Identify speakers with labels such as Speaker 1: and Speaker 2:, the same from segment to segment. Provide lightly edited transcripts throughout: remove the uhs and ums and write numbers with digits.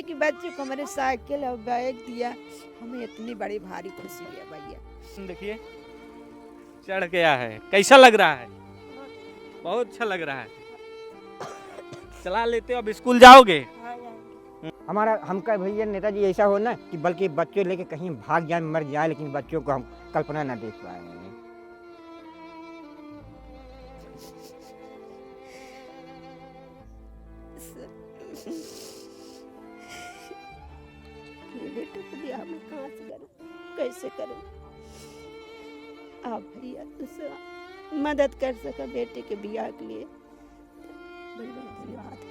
Speaker 1: कि बच्चे को हमारे साइकिल और बैग दिया, हमें इतनी बड़ी भारी खुशी है भैया।
Speaker 2: देखिए चढ़ गया है, कैसा लग रहा है? बहुत अच्छा लग रहा है। चला लेते हो, अब स्कूल जाओगे?
Speaker 3: हमारा हमका भैया नेताजी ऐसा हो ना कि बल्कि बच्चों लेके कहीं भाग जाए मर जाए, लेकिन बच्चों को हम कल्पना ना देख पाए।
Speaker 1: बेटे को ब्याह में कहाँ से करूं, कैसे करूं? आप भैया दूसरा मदद कर सका बेटे के ब्याह के लिए, बड़ी बड़ी बात है।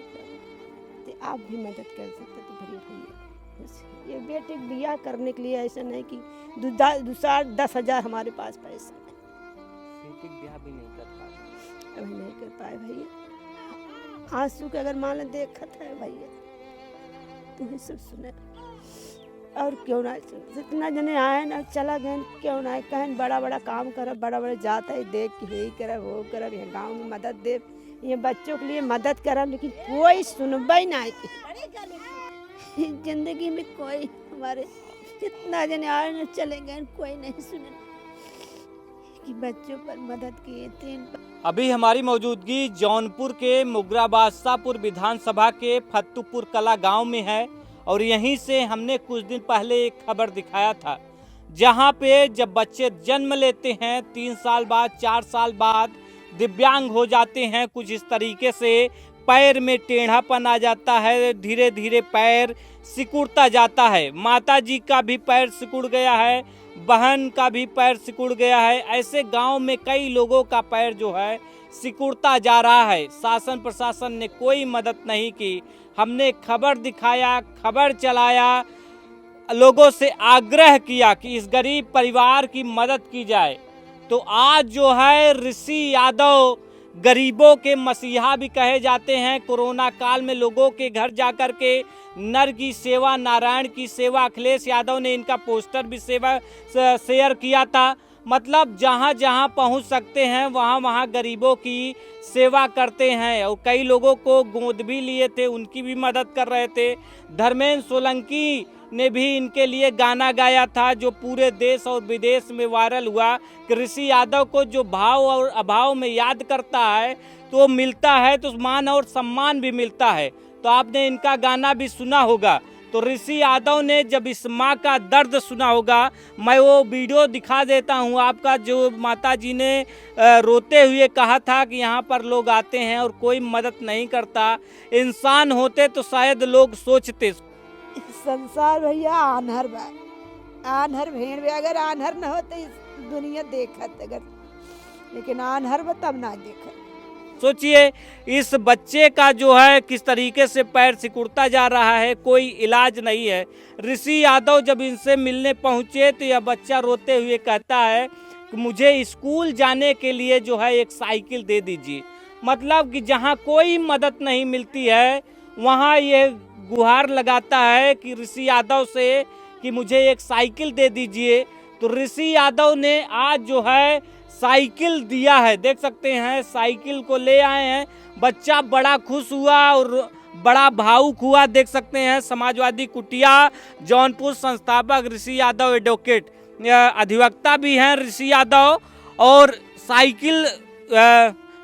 Speaker 1: तो आप भी मदद कर सकते तो बड़ी भैया, ये बेटे के ब्याह करने के लिए ऐसा नहीं कि 10,000 हमारे पास पैसा नहीं,
Speaker 2: बेटे का ब्याह भी नहीं कर पाए।
Speaker 1: अभी नहीं कर पाए भैया। आंसू के अगर मान देखा था भैया, तुम्हें सब सुने और क्यों ना जितना जने आए ना चला गए, क्यों ना कहें बड़ा बड़ा काम कर, बड़ा बड़ा जाता है देख के यही कर वो कर, ये गाँव में मदद दे, ये बच्चों के लिए मदद करा, लेकिन कोई सुनवाई नहीं। जिंदगी में कोई हमारे जितना जने आए ना चले गए, कोई नहीं सुने कि बच्चों पर मदद किए थे।
Speaker 2: अभी हमारी मौजूदगी जौनपुर के मुगरा बादशाहपुर विधानसभा के फत्तूपुर कला गांव में है और यहीं से हमने कुछ दिन पहले एक खबर दिखाया था, जहां पे जब बच्चे जन्म लेते हैं 3 साल बाद 4 साल बाद दिव्यांग हो जाते हैं, कुछ इस तरीके से पैर में टेढ़ापन आ जाता है, धीरे धीरे पैर सिकुड़ता जाता है। माता जी का भी पैर सिकुड़ गया है, बहन का भी पैर सिकुड़ गया है। ऐसे गांव में कई लोगों का पैर जो है सिकुड़ता जा रहा है। शासन प्रशासन ने कोई मदद नहीं की। हमने खबर दिखाया, खबर चलाया, लोगों से आग्रह किया कि इस गरीब परिवार की मदद की जाए। तो आज जो है ऋषि यादव गरीबों के मसीहा भी कहे जाते हैं। कोरोना काल में लोगों के घर जाकर के नर की सेवा, नारायण की सेवा, अखिलेश यादव ने इनका पोस्टर भी शेयर किया था। मतलब जहां जहां पहुंच सकते हैं वहां वहां गरीबों की सेवा करते हैं और कई लोगों को गोद भी लिए थे, उनकी भी मदद कर रहे थे। धर्मेंद्र सोलंकी ने भी इनके लिए गाना गाया था, जो पूरे देश और विदेश में वायरल हुआ कि ऋषि यादव को जो भाव और अभाव में याद करता है तो मिलता है, तो मान और सम्मान भी मिलता है। तो आपने इनका गाना भी सुना होगा। तो ऋषि यादव ने जब इस माँ का दर्द सुना होगा, मैं वो वीडियो दिखा देता हूँ आपका, जो माता जी ने रोते हुए कहा था कि यहाँ पर लोग आते हैं और कोई मदद नहीं करता। इंसान होते तो शायद लोग सोचते।
Speaker 1: संसार भैया आन्हर बा, आन्हर भेड़ बा, अगर आन्हर न होते इस दुनिया देखत, अगर लेकिन आन्हर बा तब ना देखत।
Speaker 2: सोचिए इस बच्चे का जो है किस तरीके से पैर सिकुड़ता जा रहा है, कोई इलाज नहीं है। ऋषि यादव जब इनसे मिलने पहुंचे तो यह बच्चा रोते हुए कहता है कि मुझे स्कूल जाने के लिए जो है एक साइकिल दे दीजिए। मतलब कि जहां कोई मदद नहीं मिलती है वहां ये गुहार लगाता है कि ऋषि यादव से कि मुझे एक साइकिल दे दीजिए। तो ऋषि यादव ने आज जो है साइकिल दिया है, देख सकते हैं साइकिल को ले आए हैं। बच्चा बड़ा खुश हुआ और बड़ा भावुक हुआ, देख सकते हैं। समाजवादी कुटिया जौनपुर संस्थापक ऋषि यादव एडवोकेट अधिवक्ता भी हैं ऋषि यादव, और साइकिल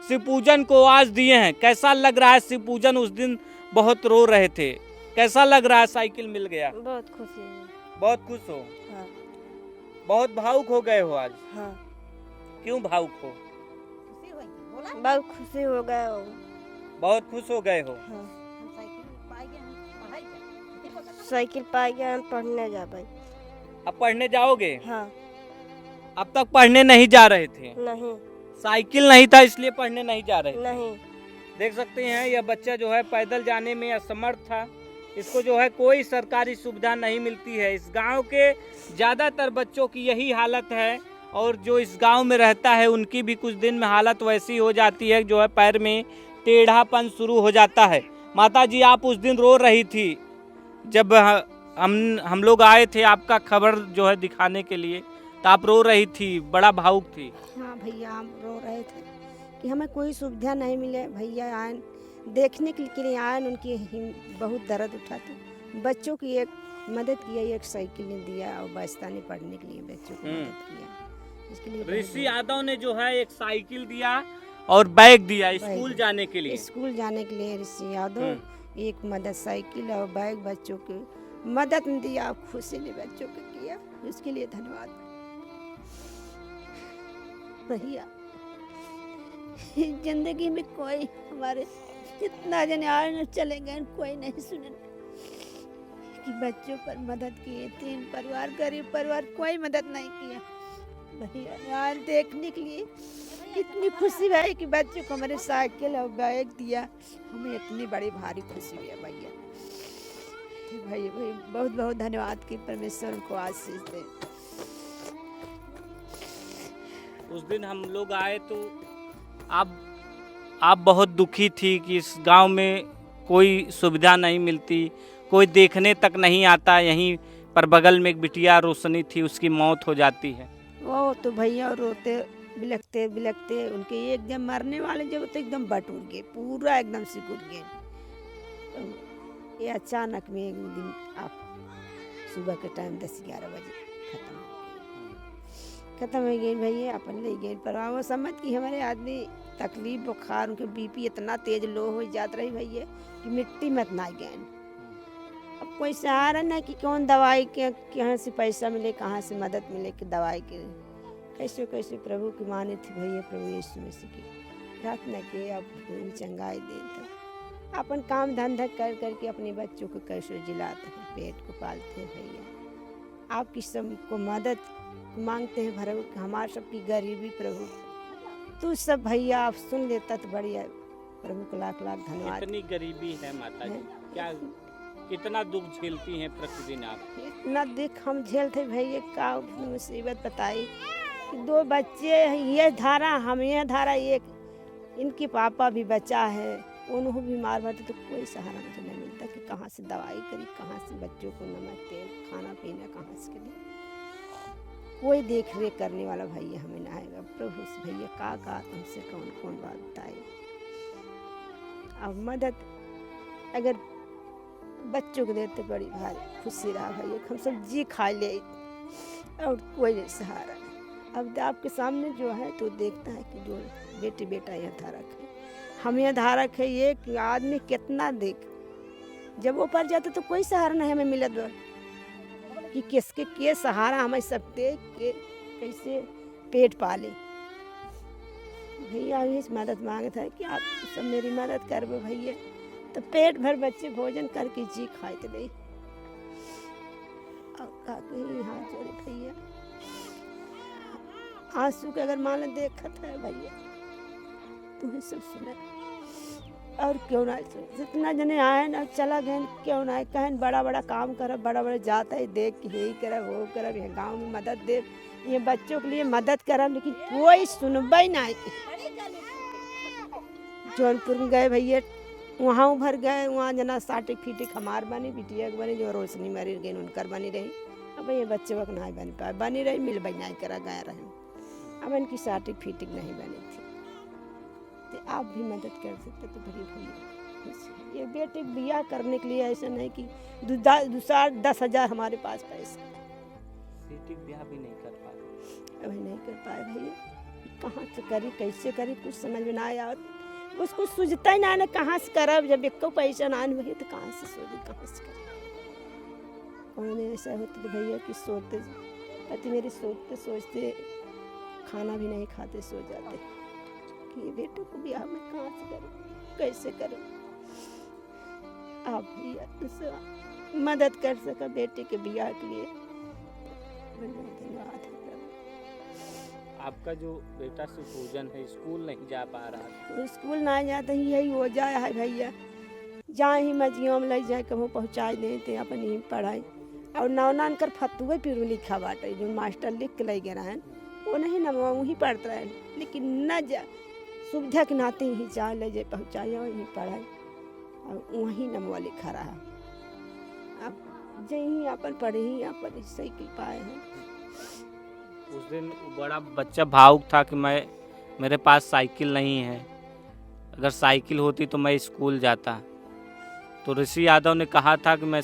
Speaker 2: शिव पूजन को आज दिए हैं। कैसा लग रहा है शिव पूजन? उस दिन बहुत रो रहे थे, कैसा लग रहा है साइकिल मिल गया?
Speaker 1: बहुत खुशी है।
Speaker 2: बहुत खुश हो?
Speaker 1: हाँ।
Speaker 2: बहुत भावुक हो गए हो आज?
Speaker 1: हाँ।
Speaker 2: क्यों भावुक हो?
Speaker 1: बहुत खुशी हो गए हो।
Speaker 2: बहुत खुश हो गए हो?
Speaker 1: हाँ। साइकिल पा गया, हम पढ़ने जा भाई।
Speaker 2: अब पढ़ने जाओगे?
Speaker 1: हाँ।
Speaker 2: अब तक पढ़ने नहीं जा रहे थे?
Speaker 1: नहीं।
Speaker 2: साइकिल नहीं था इसलिए पढ़ने नहीं जा रहे थे?
Speaker 1: नहीं।
Speaker 2: देख सकते हैं यह बच्चा जो है पैदल जाने में असमर्थ था। इसको जो है कोई सरकारी सुविधा नहीं मिलती है। इस गांव के ज़्यादातर बच्चों की यही हालत है, और जो इस गांव में रहता है उनकी भी कुछ दिन में हालत वैसी हो जाती है, जो है पैर में टेढ़ापन शुरू हो जाता है। माता जी आप उस दिन रो रही थी जब हम लोग आए थे आपका खबर जो है दिखाने के लिए, तो आप रो रही थी, बड़ा भावुक थी।
Speaker 1: हाँ भैया, हम रो रहे थे कि हमें कोई सुविधा नहीं मिले। भैया आए देखने के लिए आए, उनकी बहुत दर्द उठाते, बच्चों की एक मदद किया, एक साइकिल ने दिया और बस्तानी पढ़ने के लिए बच्चों को मदद किया। इसके लिए
Speaker 2: ऋषि यादव ने जो है एक साइकिल दिया और बैग दिया
Speaker 1: बैग
Speaker 2: स्कूल जाने के लिए।
Speaker 1: स्कूल जाने के लिए ऋषि यादव एक मदद साइकिल और बैग बच्चों की मदद में दिया, खुशी ने बच्चों को किया, उसके लिए धन्यवाद भैया। जिंदगी में कोई हमारे कितना जने आए न चले गए, कोई नहीं सुने कि बच्चों पर मदद किए। 3 परिवार गरीब परिवार, कोई मदद नहीं किया भैया। यहाँ देखने के लिए इतनी खुशी है कि बच्चों को हमारे साइकिल और बैग दिया, हमें इतनी बड़ी भारी खुशी हुई है भैया। भाई बहुत बहुत धन्यवाद कि परमेश्वर उनको आशीष दे।
Speaker 2: उस दिन हम लोग आए तो आप बहुत दुखी थी कि इस गांव में कोई सुविधा नहीं मिलती, कोई देखने तक नहीं आता। यहीं पर बगल में एक बिटिया रोशनी थी, उसकी मौत हो जाती है।
Speaker 1: वो तो भैया रोते बिलखते बिलखते उनके एकदम मरने वाले जब तो एकदम बटूर गए, पूरा एकदम सिकुड़ गए। तो ये अचानक में एक दिन आप सुबह के टाइम 10-11 बजे खत्म हो गई भैया। अपन ले गए पर वो समझ कि हमारे आदमी तकलीफ बुखार, उनके बीपी इतना तेज लो हो जात रही भैया कि मिट्टी में ना गए। अब कोई सहारा नहीं कि कौन दवाई के कहाँ से पैसा मिले, कहाँ से मदद मिले कि दवाई के कैसे कैसे प्रभु की माने थे भैया। प्रभु यीशु मसीह की प्रार्थना के अब चंगाई दे था। अपन काम धंधा कर करके अपने बच्चों को कैसे जिलाते हैं, पेट को पालते हैं भैया। आपकी सबको मदद मांगते हैं प्रभु, हमारे सबकी गरीबी प्रभु तू सब भैया आप सुन लेता तो बढ़िया। प्रभु को लाख लाख धन्यवाद।
Speaker 2: इतनी गरीबी है माता जी, क्या कितना दुख झेलती हैं प्रतिदिन आप?
Speaker 1: इतना दुख हम झेलते भैया, का मुसीबत बताई कि 2 बच्चे ये धारा हम ये धारा, एक इनके पापा भी बचा है, उन्होंने बीमार पड़ते तो कोई सहारा मुझे नहीं मिलता कि कहाँ से दवाई करी, कहाँ से बच्चों को नमक तेल खाना पीना कहाँ से करें। कोई देख रेख करने वाला भैया हमें ना आएगा। प्रभु से भैया का तुमसे कौन कौन बात बताए। अब मदद अगर बच्चों को देते बड़ी भारी खुशी रहा भैया, हम सब जी खा ले और कोई नहीं सहारा। अब आपके सामने जो है तो देखता है कि जो बेटे बेटा यह धारक है, हम यह धारक है। ये कि आदमी कितना देख, जब वो पर जाते तो कोई सहारा नहीं हमें मिलत कि किसके के सहारा हमें सब देख के कैसे पेट पाले। भैया इस मदद मांगता है कि आप सब मेरी मदद कर दो भैया, तो पेट भर बच्चे भोजन करके जी खाए थे नहीं। और हाथ जोड़े भैया, आंसू के अगर मान देखत है भैया तुम्हें सब सुने और क्यों ना सुने। जितना जने आए ना चला गए, क्यों ना कहन बड़ा बड़ा काम कर, बड़ा बड़ा जाता है देख के यही करब वो करब, ये गाँव में मदद दे, ये बच्चों के लिए मदद करब, लेकिन कोई सुनबा ही नहीं। जौनपुर में गए भैया, वहाँ भर गए, वहाँ जना साटिक फीटिक हमार बनी, बिटिया के बनी, जो रोशनी मरी गई उनकर बनी रही। अब ये बच्चे वक्त नहीं बन पाए, बनी रही मिल बनाई करा गया रहे, अब इनकी साटिक फीटिक नहीं बनी थी। तो आप भी मदद कर सकते तो बड़ी भैया। ये बेटे बियाह करने के लिए ऐसा नहीं कि 10,000 हमारे पास पैसा,
Speaker 2: ब्याह भी नहीं कर पाए।
Speaker 1: अभी नहीं कर पाए भैया, कहाँ से करी कैसे करी कुछ समझ में ना आया। उसको सूझता ही ना कहाँ से करब, जब एक पैसा ना भैया तो कहाँ से सोचे कहाँ से करे। कौन ऐसा होता तो भैया कि सोते पति मेरे सोचते सोचते खाना भी नहीं खाते सो जाते कि ये बेटे को ब्याह में कहाँ से करूँ कैसे करूँ। आप भैया मदद कर सका बेटे के ब्याह के लिए, धन्यवाद।
Speaker 2: आपका जो बेटा सुपूजन है स्कूल नहीं जा पा रहा है,
Speaker 1: स्कूल ना जाता ही यही हो जाए है भैया, जहाँ ही मजियों में ले जाए कहूँ पहुँचा देते अपन यहीं पढ़ाई। और नौनान कर फतुए पिरू लिखा बाटे, जो मास्टर लिख के ले गए रहन वो नहीं न वहीं पढ़ते रहे, लेकिन न जा सुविधा के नाते ही जा ले जाए पहुँचाया वहीं पढ़ाई और वहीं नमवा लिखा रहा। अब जहीं अपन पढ़े ही अपन साइकिल पाए हैं।
Speaker 2: उस दिन बड़ा बच्चा भावुक था कि मेरे पास साइकिल नहीं है, अगर साइकिल होती तो मैं स्कूल जाता। तो ऋषि यादव ने कहा था कि मैं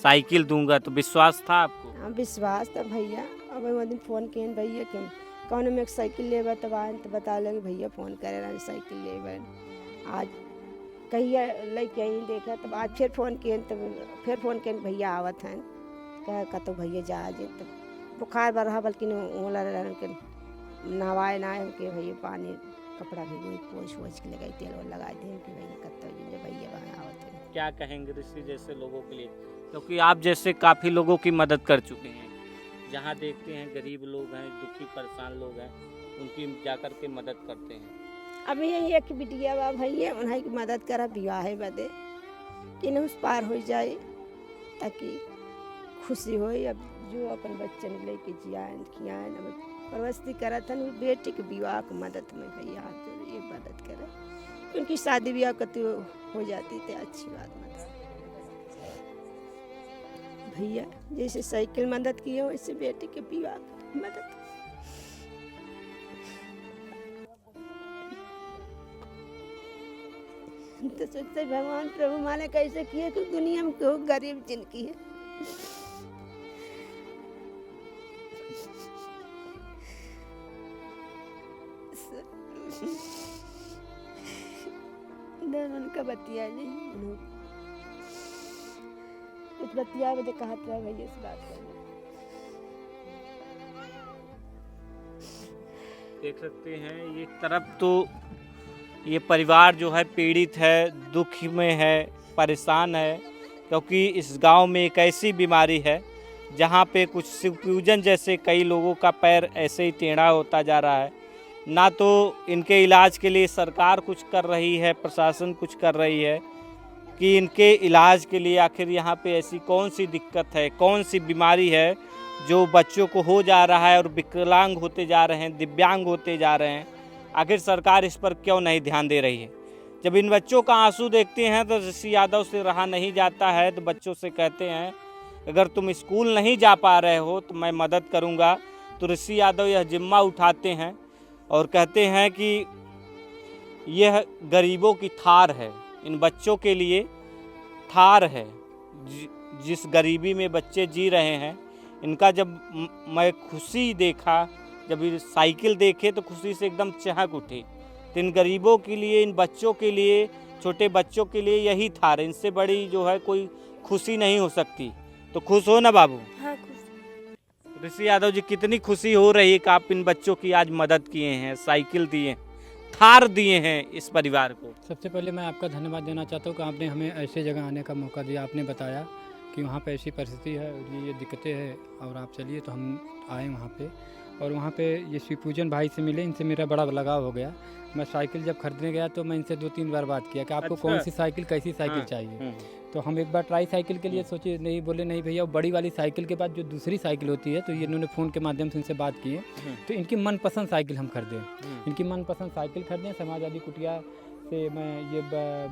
Speaker 2: साइकिल दूंगा, तो विश्वास था आपको?
Speaker 1: हाँ विश्वास तो भैया। अब वो दिन फ़ोन किए भैया कि कौन में एक साइकिल लेबा तब आए तो बता लगे भैया फ़ोन करे रहे साइकिल लेबा। आज कहिया लेके आई देखा तब आज फिर फ़ोन किए तब फिर फ़ोन किए भैया आवत हैं कह तो भैया जा जे तब बुखार बढ़ा बल्कि ओला नहवाए ना के भैया पानी कपड़ा भी पोछ वोछ के लगाई तेल लगा दे कि भैया कत भैया वहाँ आवत हैं।
Speaker 2: क्या कहेंगे ऋषि जैसे लोगों के लिए, क्योंकि आप जैसे काफ़ी लोगों की मदद कर चुके हैं, जहाँ देखते हैं गरीब लोग हैं, दुखी परेशान लोग हैं, उनकी जाकर के मदद करते हैं।
Speaker 1: अब यही एक बिटिया बा भैया उन्हें की मदद करा विवाह बदे कि उस पार हो जाए ताकि खुशी हो। अब जो अपन बच्चन लेके जियान खियान अब परवस्ती करा था बेटी के विवाह की मदद में भैया हाथ जोड़ ये मदद करे उनकी शादी ब्याह कति हो जाती थी अच्छी बात मदद भैया जैसे साइकिल मदद की हो वैसे बेटी के विवाह की मदद। तो सोचते भगवान प्रभु माने कैसे किए कि दुनिया में क्यों गरीब जिनकी है। उनका बतिया नहीं कुछ बतिया मुझे कहा था भैया इस बात को
Speaker 2: देख सकते हैं एक तरफ तो ये परिवार जो है पीड़ित है, दुख में है, परेशान है, क्योंकि इस गांव में एक ऐसी बीमारी है जहां पे कुछ शिव पूजन जैसे कई लोगों का पैर ऐसे ही टेढ़ा होता जा रहा है। ना तो इनके इलाज के लिए सरकार कुछ कर रही है, प्रशासन कुछ कर रही है कि इनके इलाज के लिए आखिर यहाँ पे ऐसी कौन सी दिक्कत है, कौन सी बीमारी है जो बच्चों को हो जा रहा है और विकलांग होते जा रहे हैं, दिव्यांग होते जा रहे हैं। आखिर सरकार इस पर क्यों नहीं ध्यान दे रही है? जब इन बच्चों का आंसू देखते हैं तो ऋषि यादव से रहा नहीं जाता है, तो बच्चों से कहते हैं अगर तुम स्कूल नहीं जा पा रहे हो तो मैं मदद करूंगा। तो ऋषि यादव यह जिम्मा उठाते हैं और कहते हैं कि यह गरीबों की थार है, इन बच्चों के लिए थार है। जिस गरीबी में बच्चे जी रहे हैं, इनका जब मैं खुशी देखा, जब ये साइकिल देखे तो खुशी से एकदम चहक उठी। तो इन गरीबों के लिए, इन बच्चों के लिए, छोटे बच्चों के लिए यही थार है। इनसे बड़ी जो है कोई खुशी नहीं हो सकती। तो खुश हो ना बाबू?
Speaker 1: हाँ खुश।
Speaker 2: ऋषि यादव जी, कितनी खुशी हो रही है कि आप इन बच्चों की आज मदद किए हैं, साइकिल दिए, थार दिए हैं इस परिवार को।
Speaker 4: सबसे पहले मैं आपका धन्यवाद देना चाहता हूँ कि आपने हमें ऐसे जगह आने का मौका दिया। आपने बताया कि वहाँ पे ऐसी परिस्थिति है और ये दिक्कतें हैं और आप चलिए, तो हम आए वहाँ पे। और वहाँ पे ये शिव पूजन भाई से मिले, इनसे मेरा बड़ा लगाव हो गया। मैं साइकिल जब खरीदने गया तो मैं इनसे 2-3 बार बात किया कि आपको
Speaker 2: अच्छा।
Speaker 4: कौन सी साइकिल, कैसी साइकिल चाहिए। तो हम एक बार ट्राई साइकिल के लिए सोचे, नहीं बोले नहीं भैया, वो बड़ी वाली साइकिल के बाद जो दूसरी साइकिल होती है, तो ये इन्होंने फ़ोन के माध्यम से इनसे बात की है। तो इनकी मनपसंद साइकिल हम खरीदें, इनकी मनपसंद साइकिल खरीदें। समाजवादी कुटिया से मैं ये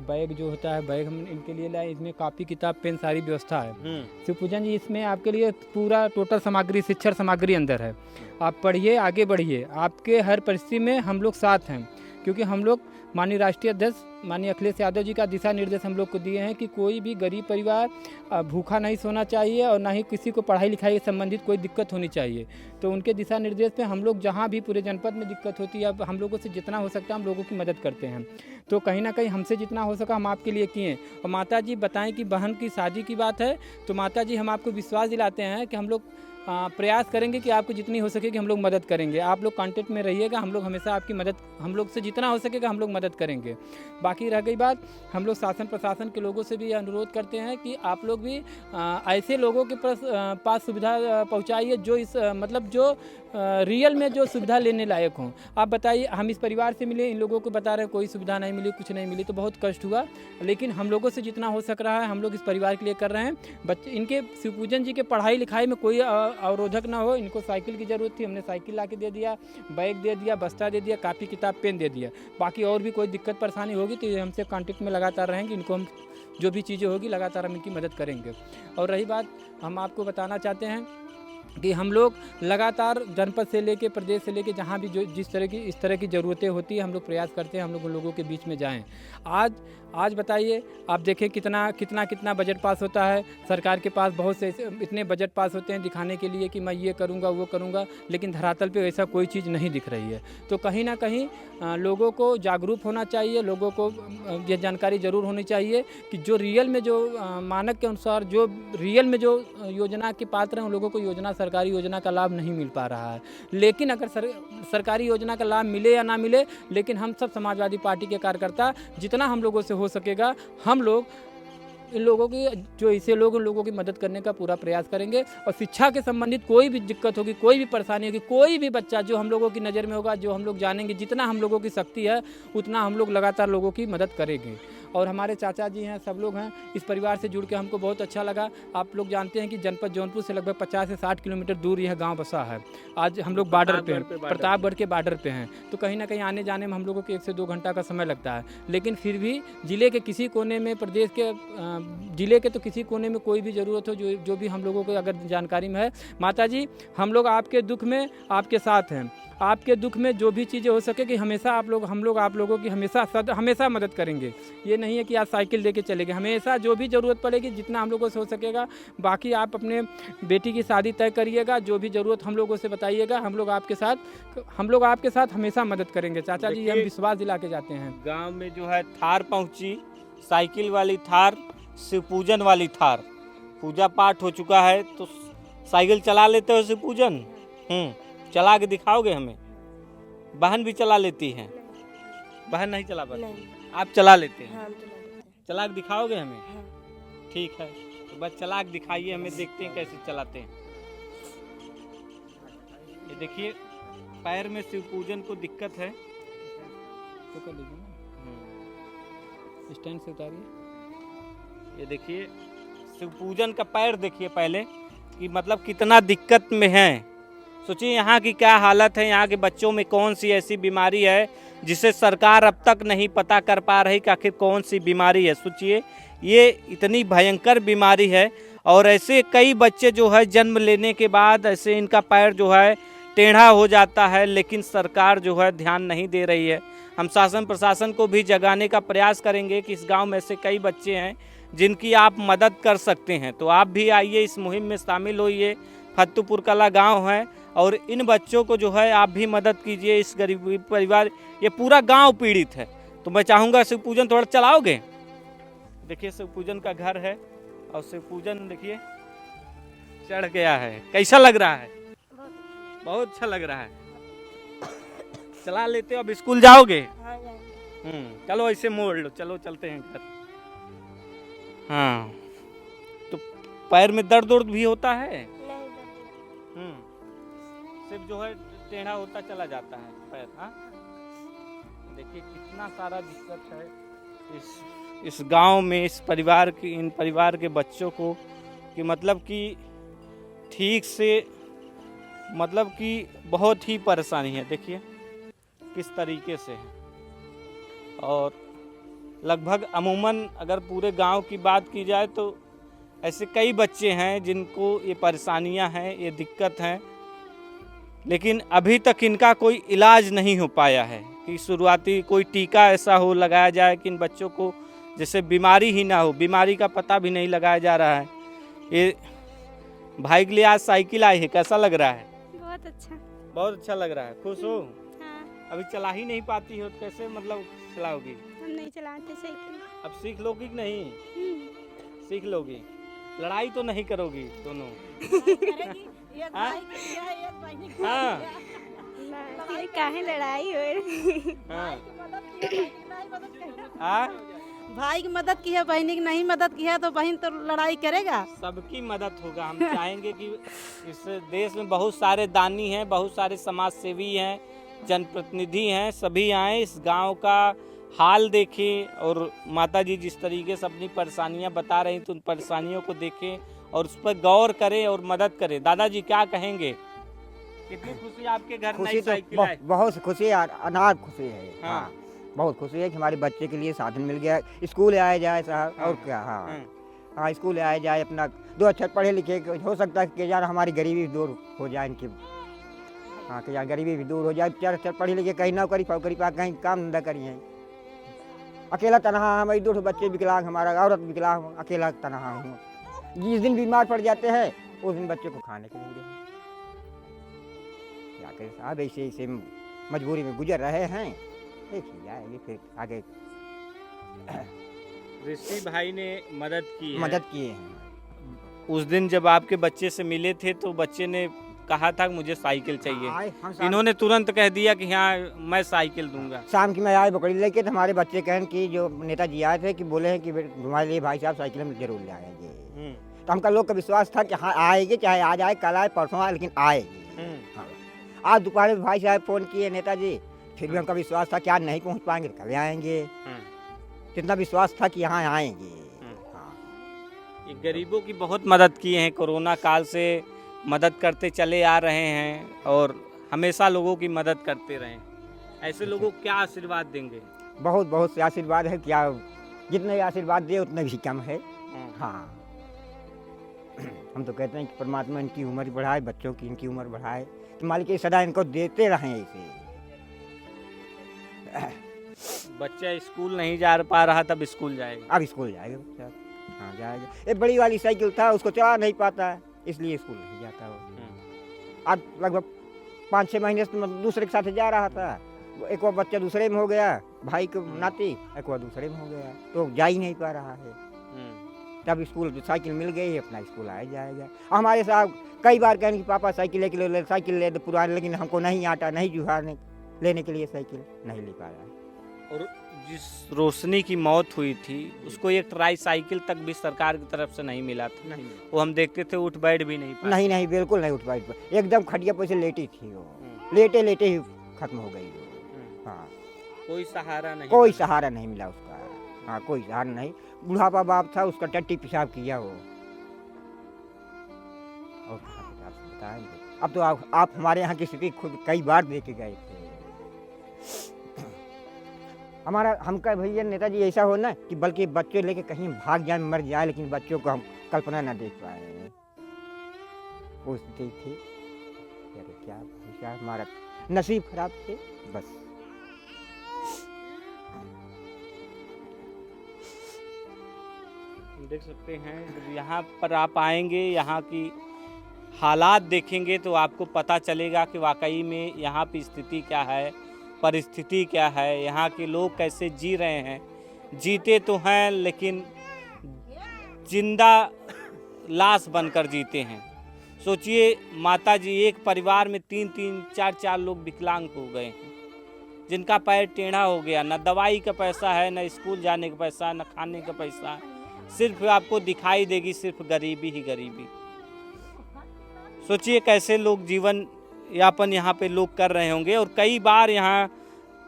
Speaker 4: बैग जो होता है, बैग हम इनके लिए लाए। इसमें कापी किताब पेन सारी व्यवस्था है। शिव पूजन जी, इसमें आपके लिए पूरा टोटल सामग्री, शिक्षण सामग्री अंदर है। आप पढ़िए, आगे बढ़िए, आपके हर परिस्थिति में हम लोग साथ हैं। क्योंकि हम लोग माननीय राष्ट्रीय अध्यक्ष माननीय अखिलेश यादव जी का दिशा निर्देश हम लोग को दिए हैं कि कोई भी गरीब परिवार भूखा नहीं सोना चाहिए और ना ही किसी को पढ़ाई लिखाई से संबंधित कोई दिक्कत होनी चाहिए। तो उनके दिशा निर्देश पे हम लोग जहाँ भी पूरे जनपद में दिक्कत होती है, अब हम लोगों से जितना हो सकता है हम लोगों की मदद करते हैं। तो कहीं ना कहीं हमसे जितना हो सका हम आपके लिए किए। और माता जी बताएं कि बहन की शादी की बात है, तो माता जी हम आपको विश्वास दिलाते हैं कि हम लोग प्रयास करेंगे कि आपको जितनी हो सके कि हम लोग मदद करेंगे। आप लोग कांटेक्ट में रहिएगा, हम लोग हमेशा आपकी मदद, हम लोग से जितना हो सकेगा हम लोग मदद करेंगे। बाकी रह गई बात, हम लोग शासन प्रशासन के लोगों से भी अनुरोध करते हैं कि आप लोग भी ऐसे लोगों के पास सुविधा पहुंचाइए जो इस मतलब जो रियल में जो सुविधा लेने लायक हों। आप बताइए, हम इस परिवार से मिले, इन लोगों को बता रहे कोई सुविधा नहीं मिली, कुछ नहीं मिली, तो बहुत कष्ट हुआ। लेकिन हम लोगों से जितना हो सक रहा है हम लोग इस परिवार के लिए कर रहे हैं। बच्चे इनके शिव पूजन जी के पढ़ाई लिखाई में कोई अवरोधक ना हो। इनको साइकिल की ज़रूरत थी, हमने साइकिल ला के दे दिया, बैग दे दिया, बस्ता दे दिया, कापी किताब पेन दे दिया। बाकी और भी कोई दिक्कत परेशानी होगी तो ये हमसे कांटेक्ट में लगातार रहेंगे। इनको हम जो भी चीज़ें होगी लगातार हम इनकी मदद करेंगे। और रही बात, हम आपको बताना चाहते हैं कि हम लोग लगातार जनपद से लेके प्रदेश से लेके जहाँ भी जो जिस तरह की इस तरह की ज़रूरतें होती है हम लोग प्रयास करते हैं हम लोग उन लोगों के बीच में जाएं। आज बताइए, आप देखें कितना बजट पास होता है। सरकार के पास बहुत से इतने बजट पास होते हैं दिखाने के लिए कि मैं ये करूँगा वो करूँगा, लेकिन धरातल पे ऐसा कोई चीज़ नहीं दिख रही है। तो कहीं ना कहीं लोगों को जागरूक होना चाहिए, लोगों को ये जानकारी ज़रूर होनी चाहिए कि जो रियल में जो मानक के अनुसार जो रियल में जो योजना के पात्र हैं उन लोगों को सरकारी योजना का लाभ नहीं मिल पा रहा है। लेकिन अगर सरकारी योजना का लाभ मिले या ना मिले, लेकिन हम सब समाजवादी पार्टी के कार्यकर्ता जितना हम लोगों से हो सकेगा हम लोग इन लोगों की जो ऐसे लोग उन लोगों की मदद करने का पूरा प्रयास करेंगे। और शिक्षा के संबंधित कोई भी दिक्कत होगी, कोई भी परेशानी होगी, कोई भी बच्चा जो हम लोगों की नज़र में होगा, जो हम लोग जानेंगे, जितना हम लोगों की शक्ति है उतना हम लोग लगातार लोगों की मदद करेंगे। और हमारे चाचा जी हैं, सब लोग हैं, इस परिवार से जुड़ के हमको बहुत अच्छा लगा। आप लोग जानते हैं कि जनपद जौनपुर से लगभग 50 से 60 किलोमीटर दूर यह गांव बसा है। आज हम लोग बॉर्डर पे हैं, प्रतापगढ़ के बॉर्डर पे हैं, तो कहीं ना कहीं आने जाने में हम लोगों को 1 से 2 घंटा का समय लगता है। लेकिन फिर भी ज़िले के किसी कोने में, प्रदेश के ज़िले के तो किसी कोने में कोई भी ज़रूरत हो जो भी हम लोगों को अगर जानकारी में है, माता जी हम लोग आपके दुख में आपके साथ हैं। आपके दुख में जो भी चीज़ें हो सके कि हमेशा हम लोग आप लोगों की हमेशा मदद करेंगे। ये नहीं है कि आज साइकिल लेके चले गए, हमेशा जो भी ज़रूरत पड़ेगी जितना हम लोगों से हो सकेगा। बाकी आप अपने बेटी की शादी तय करिएगा, जो भी ज़रूरत हम लोगों से बताइएगा, हम लोग आपके साथ हमेशा मदद करेंगे। चाचा जी हम विश्वास दिला के जाते हैं।
Speaker 2: गाँव में जो है थार पहुँची, साइकिल वाली थार, शिव पूजन वाली थार, पूजा पाठ हो चुका है तो साइकिल चला लेते हो शिव पूजन? चला के दिखाओगे हमें? बहन भी चला लेती हैं? बहन नहीं चला पाती, आप चला लेते हैं? चला के दिखाओगे हमें? ठीक है, तो बस चला के दिखाइए हमें, देखते हैं कैसे चलाते हैं। ये देखिए पैर में शिव पूजन को दिक्कत है
Speaker 4: तो कर लीजिए ना, स्टैंड से उतारिए।
Speaker 2: ये देखिए शिव पूजन का पैर देखिए पहले कि मतलब कितना दिक्कत में है। सोचिए यहाँ की क्या हालत है, यहाँ के बच्चों में कौन सी ऐसी बीमारी है जिसे सरकार अब तक नहीं पता कर पा रही कि आखिर कौन सी बीमारी है। सोचिए ये इतनी भयंकर बीमारी है और ऐसे कई बच्चे जो है जन्म लेने के बाद ऐसे इनका पैर जो है टेढ़ा हो जाता है, लेकिन सरकार जो है ध्यान नहीं दे रही है। हम शासन प्रशासन को भी जगाने का प्रयास करेंगे कि इस गांव में ऐसे कई बच्चे हैं जिनकी आप मदद कर सकते हैं, तो आप भी आइए इस मुहिम में शामिल होइए। फत्तूपुर कला गांव है और इन बच्चों को जो है आप भी मदद कीजिए। इस गरीब परिवार, ये पूरा गांव पीड़ित है, तो मैं चाहूँगा शिव पूजन थोड़ा चलाओगे। देखिए शिव पूजन का घर है और शिव पूजन देखिए चढ़ गया है, कैसा लग रहा है? बहुत अच्छा लग रहा है। चला लेते हो, अब स्कूल जाओगे? चलो ऐसे मोड़ लो, चलो चलते हैं घर। हाँ, तो पैर में दर्द भी होता है? सिर्फ जो है टेढ़ा होता चला जाता है पैर। हाँ, देखिए कितना सारा दिक्कत है इस गांव में, इस परिवार की, इन परिवार के बच्चों को कि मतलब कि ठीक से मतलब कि बहुत ही परेशानी है। देखिए किस तरीके से है। और लगभग अमूमन अगर पूरे गांव की बात की जाए तो ऐसे कई बच्चे हैं जिनको ये परेशानियां हैं, ये दिक्कत हैं, लेकिन अभी तक इनका कोई इलाज नहीं हो पाया है कि शुरुआती कोई टीका ऐसा हो लगाया जाए कि इन बच्चों को जैसे बीमारी ही ना हो। बीमारी का पता भी नहीं लगाया जा रहा है। ये भाई के लिए आज साइकिल आई है, कैसा लग रहा है?
Speaker 5: बहुत अच्छा।
Speaker 2: बहुत अच्छा लग रहा है। खुश हो?
Speaker 5: हाँ।
Speaker 2: अभी चला ही नहीं पाती हो तो कैसे मतलब चलाओगी?
Speaker 5: हम नहीं चलाते साइकिल।
Speaker 2: अब सीख लोगी कि नहीं? सीख लोगी। लड़ाई तो नहीं करोगी दोनों? हाँ? हाँ।
Speaker 5: ये काहे लड़ाई हो?
Speaker 2: हाँ?
Speaker 6: भाई की मदद की है, बहनी की नहीं मदद की है तो बहन तो लड़ाई करेगा।
Speaker 2: सबकी मदद होगा। हम चाहेंगे कि इस देश में बहुत सारे दानी हैं, बहुत सारे समाज सेवी हैं, जनप्रतिनिधि हैं, सभी आए इस गांव का हाल देखें और माता जी जिस तरीके से अपनी परेशानियां बता रही तो उन परेशानियों को देखें और उस पर गौर करें और मदद करें। दादाजी क्या कहेंगे? कितनी खुशी आपके घर नई साइकिल है?
Speaker 3: बहुत खुशी है, अनाथ खुशी है।
Speaker 2: हाँ।
Speaker 3: बहुत खुशी है कि हमारे बच्चे के लिए साधन मिल गया, स्कूल आया जाए साहब। और क्या। हाँ, हाँ स्कूल आए जाए अपना 2 अक्षर पढ़े लिखे, हो सकता है कि जान हमारी गरीबी दूर हो जाए इनकी। हाँ कि जान गरीबी भी दूर हो जाए, 4 अक्षर पढ़े लिखे कहीं नौकरी फौकरी पा कहीं काम धंधा करिए। अकेला तनहा हम 2 बच्चे विकलांग, हमारा औरत विकलांग, अकेला तनहा हूँ। जिस दिन बीमार पड़ जाते हैं उस दिन बच्चे को खाने के लिए क्या करें साहब, ऐसे ऐसे मजबूरी में गुजर रहे हैं। देखिए जाएंगे फिर आगे।
Speaker 2: ऋषि भाई ने मदद की है।
Speaker 3: मदद किए हैं।
Speaker 2: उस दिन जब आपके बच्चे से मिले थे तो बच्चे ने कहा था कि मुझे साइकिल चाहिए,
Speaker 3: आए, हम शाम-
Speaker 2: इन्होंने तुरंत कह दिया कि हाँ मैं साइकिल दूंगा।
Speaker 3: शाम की मैं आए बकरी लेके, तो हमारे बच्चे कहन कि जो नेताजी आए थे कि बोले हैं कि तुम्हारे लिए भाई साहब साइकिल हम जरूर ले आएंगे। तो हमका लोग का विश्वास था कि हाँ आएगी, चाहे आज आए कल आए परसों आए लेकिन आएगी। हाँ। आज दोपहर में भाई साहब फोन किए नेताजी, फिर भी हमका विश्वास था कि आज नहीं पहुंच पाएंगे, कल आएंगे। कितना विश्वास था कि यहाँ आएंगे। हाँ।
Speaker 2: ये गरीबों की बहुत मदद की है, कोरोना काल से मदद करते चले आ रहे हैं और हमेशा लोगों की मदद करते रहे। ऐसे लोगों को क्या आशीर्वाद देंगे?
Speaker 3: बहुत बहुत से आशीर्वाद है, क्या जितने आशीर्वाद दे उतने भी कम है। हाँ हम तो कहते हैं कि परमात्मा इनकी उम्र बढ़ाए, बच्चों की इनकी उम्र बढ़ाए, तो मालिक सदा इनको देते रहें ऐसे।
Speaker 2: बच्चा स्कूल नहीं जा पा रहा तब स्कूल जाएगा।
Speaker 3: अब स्कूल जाएगा बच्चा। हाँ जाएगा। ये बड़ी वाली साइकिल था, उसको चला नहीं पाता है, इसलिए स्कूल नहीं जाता वो। आज लगभग 5-6 महीने से दूसरे के साथ जा रहा था, एक वो बच्चा दूसरे में हो गया, भाई को नाती, एक वो दूसरे में हो गया, तो जा ही नहीं पा रहा है। तब स्कूल साइकिल मिल गई, अपना स्कूल आया जाएगा। हमारे साहब कई बार कहें कि पापा साइकिल ले साइकिल ले दो पुरानी, लेकिन हमको नहीं आता, नहीं जुहारने लेने के लिए साइकिल नहीं ले पा रहा है।
Speaker 2: और जिस रोशनी की मौत हुई थी उसको एक ट्राई साइकिल तक भी सरकार की तरफ से नहीं मिला था।
Speaker 3: नहीं
Speaker 2: वो हम देखते थे उठ बैठ भी नहीं पाती।
Speaker 3: नहीं बिल्कुल नहीं उठ पाई, एकदम खटिया पर से लेटी थी वो, लेटे लेटे ही खत्म हो गई वो। हाँ
Speaker 2: कोई सहारा नहीं,
Speaker 3: कोई सहारा नहीं मिला उसका। हाँ कोई सहारा नहीं, बुढ़ापा बाप था उसका, टट्टी पेशाब किया वो। और कहाँ से बताएंगे। अब तो आप हमारे यहाँ की स्थिति खुद कई बार देख के गए थे। हमारा हमका भैया नेताजी ऐसा हो ना कि बल्कि बच्चे लेके कहीं भाग जाए मर जाए, लेकिन बच्चों को हम कल्पना ना देख पाए, वो स्थिति थी। अरे क्या भैया, हमारा नसीब खराब थे बस।
Speaker 2: देख सकते हैं जब यहाँ पर आप आएंगे, यहाँ की हालात देखेंगे तो आपको पता चलेगा कि वाकई में यहाँ की स्थिति क्या है, परिस्थिति क्या है, यहाँ के लोग कैसे जी रहे हैं। जीते तो हैं लेकिन जिंदा लाश बनकर जीते हैं। सोचिए माता जी, एक परिवार में 3-3, 4-4 लोग विकलांग हो गए हैं, जिनका पैर टेढ़ा हो गया, न दवाई का पैसा है, न स्कूल जाने का पैसा, न खाने का पैसा, सिर्फ आपको दिखाई देगी सिर्फ गरीबी ही गरीबी। सोचिए कैसे लोग जीवन यापन यहाँ पे लोग कर रहे होंगे। और कई बार यहाँ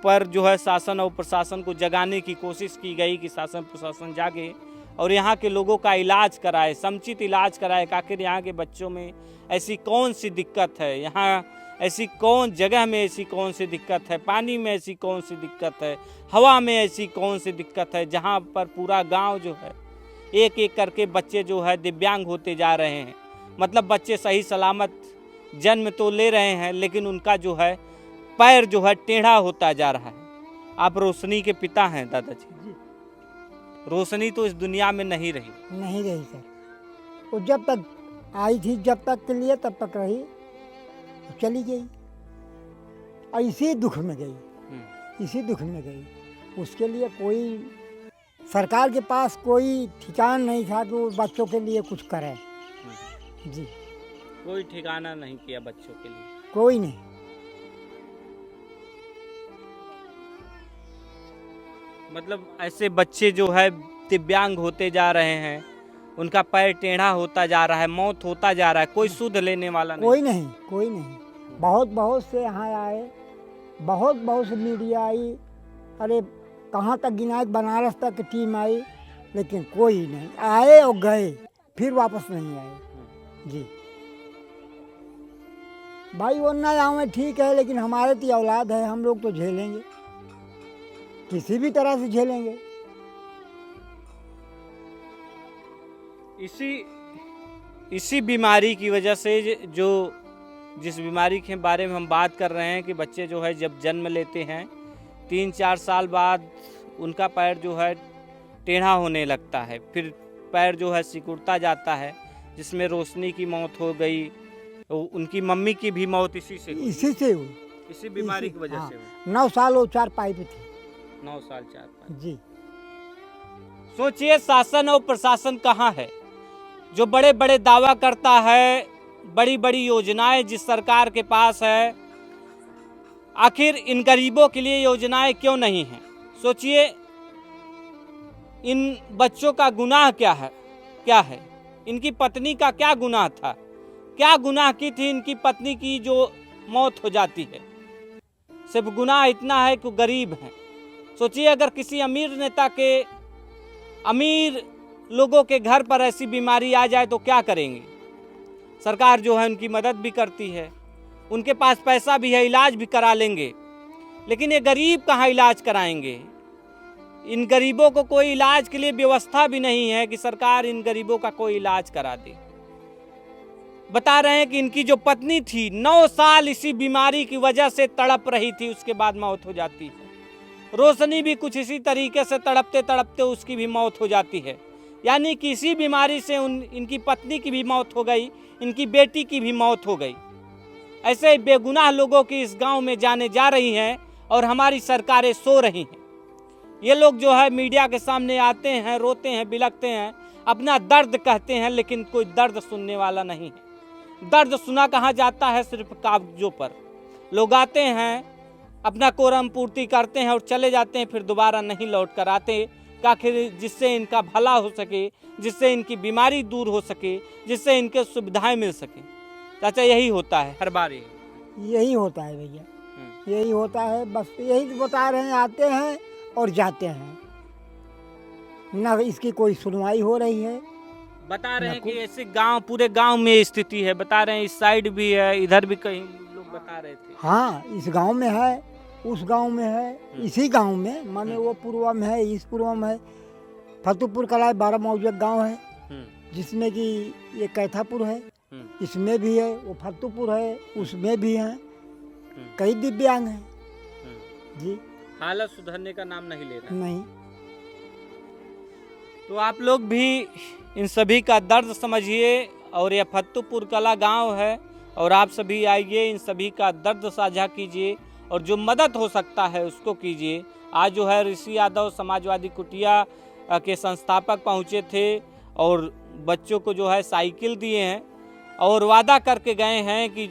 Speaker 2: पर जो है शासन और प्रशासन को जगाने की कोशिश की गई कि शासन प्रशासन जागे और यहाँ के लोगों का इलाज कराए, समुचित इलाज कराए। आखिर यहाँ के बच्चों में ऐसी कौन सी दिक्कत है, यहाँ ऐसी कौन जगह में ऐसी कौन सी दिक्कत है, पानी में ऐसी कौन सी दिक्कत है, हवा में ऐसी कौन सी दिक्कत है, जहाँ पर पूरा गाँव जो है एक एक करके बच्चे जो है दिव्यांग होते जा रहे हैं। मतलब बच्चे सही सलामत जन्म तो ले रहे हैं लेकिन उनका जो है पैर जो है टेढ़ा होता जा रहा है। आप रोशनी के पिता हैं दादाजी। रोशनी तो इस दुनिया में नहीं रही।
Speaker 7: नहीं रही सर, वो जब तक आई थी, जब तक के लिए तब तक रही, चली गई। और इसी दुख में गई, इसी दुख में गई। उसके लिए कोई सरकार के पास कोई ठिकाना नहीं था कि वो बच्चों के लिए कुछ करे। जी
Speaker 2: कोई ठिकाना नहीं किया बच्चों के लिए,
Speaker 7: कोई नहीं।
Speaker 2: मतलब ऐसे बच्चे जो है दिव्यांग होते जा रहे हैं, उनका पैर टेढ़ा होता जा रहा है, मौत होता जा रहा है, कोई सुध लेने वाला नहीं।
Speaker 7: कोई नहीं। बहुत से यहाँ आए, बहुत से मीडिया आई, अरे कहाँ तक गिनाए, बनारस तक टीम आई, लेकिन कोई नहीं आए और गए, फिर वापस नहीं आए। जी भाई वो ना आवे ठीक है, लेकिन हमारे तो औलाद है, हम लोग तो झेलेंगे, किसी भी तरह से झेलेंगे।
Speaker 2: इसी बीमारी की वजह से जो जिस बीमारी के बारे में हम बात कर रहे हैं कि बच्चे जो है जब जन्म लेते हैं 3-4 साल बाद उनका पैर जो है टेढ़ा होने लगता है, फिर पैर जो है सिकुड़ता जाता है, जिसमें रोशनी की मौत हो गई। उनकी मम्मी की भी मौत इसी से हुई,
Speaker 7: इसी से हुई।
Speaker 2: इसी बीमारी की वजह
Speaker 7: हाँ,
Speaker 2: से हुई।
Speaker 7: 9 साल वो 4 पाई पे थी।
Speaker 2: 9 साल 4 साल।
Speaker 7: जी।
Speaker 2: सोचिए शासन और प्रशासन कहाँ है जो बड़े बड़े दावा करता है, बड़ी बड़ी योजनाएं जिस सरकार के पास है, आखिर इन गरीबों के लिए योजनाएं क्यों नहीं हैं? सोचिए इन बच्चों का गुनाह क्या है? इनकी पत्नी का क्या गुनाह था? क्या गुनाह की थी इनकी पत्नी की जो मौत हो जाती है? सिर्फ गुनाह इतना है कि गरीब हैं। सोचिए अगर किसी अमीर नेता के, अमीर लोगों के घर पर ऐसी बीमारी आ जाए तो क्या करेंगे? सरकार जो है उनकी मदद भी करती है, उनके पास पैसा भी है, इलाज भी करा लेंगे, लेकिन ये गरीब कहाँ इलाज कराएंगे? इन गरीबों को कोई इलाज के लिए व्यवस्था भी नहीं है कि सरकार इन गरीबों का कोई इलाज करा दे। बता रहे हैं कि इनकी जो पत्नी थी 9 साल इसी बीमारी की वजह से तड़प रही थी, उसके बाद मौत हो जाती है। रोशनी भी कुछ इसी तरीके से तड़पते तड़पते उसकी भी मौत हो जाती है। यानी कि इसी बीमारी से इनकी पत्नी की भी मौत हो गई, इनकी बेटी की भी मौत हो गई। ऐसे बेगुनाह लोगों की इस गांव में जाने जा रही हैं और हमारी सरकारें सो रही हैं। ये लोग जो है मीडिया के सामने आते हैं, रोते हैं, बिलखते हैं, अपना दर्द कहते हैं, लेकिन कोई दर्द सुनने वाला नहीं है। दर्द सुना कहाँ जाता है? सिर्फ कागजों पर। लोग आते हैं, अपना कोरम पूर्ति करते हैं और चले जाते हैं, फिर दोबारा नहीं लौट कर आते, आखिर जिससे इनका भला हो सके, जिससे इनकी बीमारी दूर हो सके, जिससे इनके सुविधाएं मिल सके। चाचा यही होता है हर बार?
Speaker 7: यही होता है भैया, यही होता है। बस यही बता रहे हैं, आते हैं और जाते हैं, ना इसकी कोई सुनवाई हो रही है।
Speaker 2: बता रहे हैं कि ऐसे गांव, पूरे गांव में स्थिति है। बता रहे हैं इस साइड भी है, इधर भी कहीं लोग बता रहे थे।
Speaker 7: हाँ, इस गांव में है, उस गांव में है, इसी गांव में, माने वो पूर्वा में है, इस पूर्वा में है। फतेहपुर कला 12 मौजक गांव है, जिसमें कि ये कैथापुर है, इसमें भी है, वो फतेहपुर है, उसमें भी हैं। कई दिव्यांग हैं जी।
Speaker 2: हालत सुधरने का नाम नहीं ले रहा।
Speaker 7: नहीं।
Speaker 2: तो आप लोग भी इन सभी का दर्द समझिए, और यह फतेहपुर कला गांव है, और आप सभी आइए, इन सभी का दर्द साझा कीजिए, और जो मदद हो सकता है उसको कीजिए। आज जो है ऋषि यादव समाजवादी कुटिया के संस्थापक पहुंचे थे और बच्चों को जो है साइकिल दिए हैं, और वादा करके गए हैं कि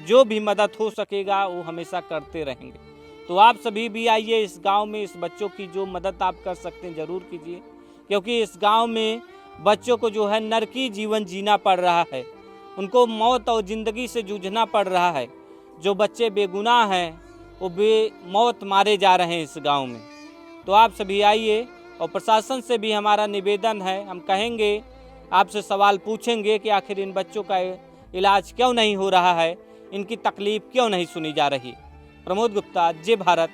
Speaker 2: जो भी मदद हो सकेगा वो हमेशा करते रहेंगे। तो आप सभी भी आइए इस गांव में, इस बच्चों की जो मदद आप कर सकते हैं ज़रूर कीजिए, क्योंकि इस गांव में बच्चों को जो है नरकी जीवन जीना पड़ रहा है, उनको मौत और ज़िंदगी से जूझना पड़ रहा है। जो बच्चे बेगुनाह हैं वो मौत मारे जा रहे हैं इस गांव में। तो आप सभी आइए, और प्रशासन से भी हमारा निवेदन है, हम कहेंगे, आपसे सवाल पूछेंगे कि आखिर इन बच्चों का इलाज क्यों नहीं हो रहा है, इनकी तकलीफ़ क्यों नहीं सुनी जा रही। प्रमोद गुप्ता, जय भारत।